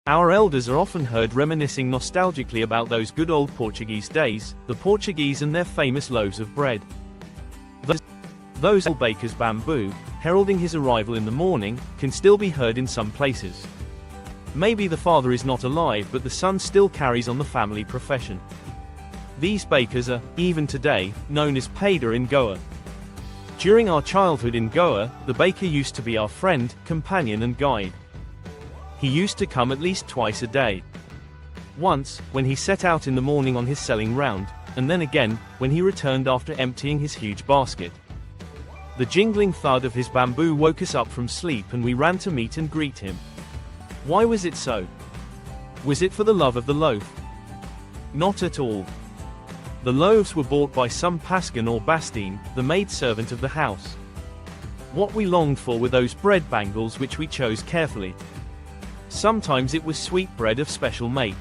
Our elders are often heard reminiscing nostalgically about those good old Portuguese days, the Portuguese and their famous loaves of bread. Those old baker's bamboo, heralding his arrival in the morning, can still be heard in some places. Maybe the father is not alive, but the son still carries on the family profession. These bakers are, even today, known as paida in Goa. During our childhood in Goa, the baker used to be our friend, companion and guide. He used to come at least twice a day. Once, when he set out in the morning on his selling round, and then again, when he returned after emptying his huge basket. The jingling thud of his bamboo woke us up from sleep and we ran to meet and greet him. Why was it so? Was it for the love of the loaf? Not at all. The loaves were bought by some Pascan or Bastine, the maid-servant of the house. What we longed for were those bread bangles which we chose carefully. Sometimes it was sweet bread of special make.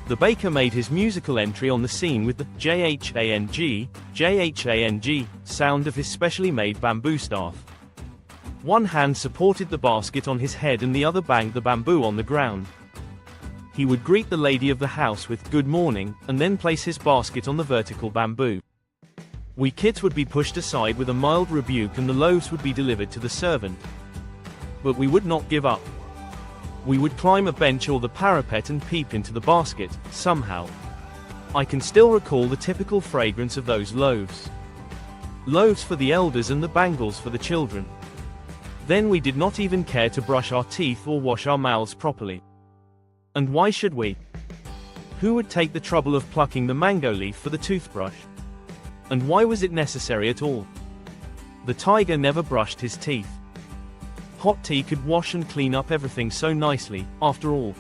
The baker made his musical entry on the scene with the jhang, jhang sound of his specially made bamboo staff. One hand supported the basket on his head and the other banged the bamboo on the ground. He would greet the lady of the house with "good morning," and then place his basket on the vertical bamboo. We kids would be pushed aside with a mild rebuke and the loaves would be delivered to the servant. But we would not give up. We would climb a bench or the parapet and peep into the basket, somehow. I can still recall the typical fragrance of those loaves. Loaves for the elders and the bangles for the children. Then we did not even care to brush our teeth or wash our mouths properly. And why should we? Who would take the trouble of plucking the mango leaf for the toothbrush? And why was it necessary at all? The tiger never brushed his teeth. Hot tea could wash and clean up everything so nicely, after all.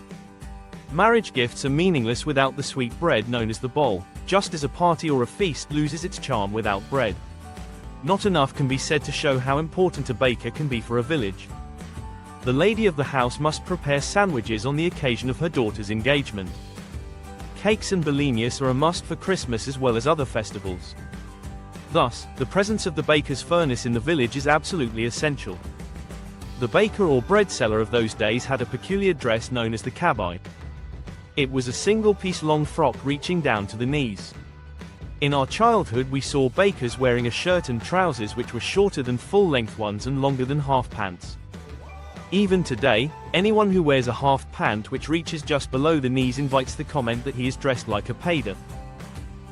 Marriage gifts are meaningless without the sweet bread known as the bowl, just as a party or a feast loses its charm without bread. Not enough can be said to show how important a baker can be for a village. The lady of the house must prepare sandwiches on the occasion of her daughter's engagement. Cakes and bolognas are a must for Christmas as well as other festivals. Thus, the presence of the baker's furnace in the village is absolutely essential. The baker or bread seller of those days had a peculiar dress known as the cabai. It was a single-piece long frock reaching down to the knees. In our childhood we saw bakers wearing a shirt and trousers which were shorter than full-length ones and longer than half pants. Even today, anyone who wears a half pant which reaches just below the knees invites the comment that he is dressed like a paida.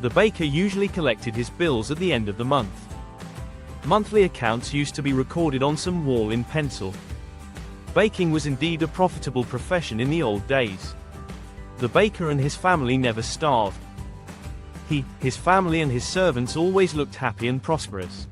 The baker usually collected his bills at the end of the month. Monthly accounts used to be recorded on some wall in pencil. Baking was indeed a profitable profession in the old days. The baker and his family never starved. His family and his servants always looked happy and prosperous.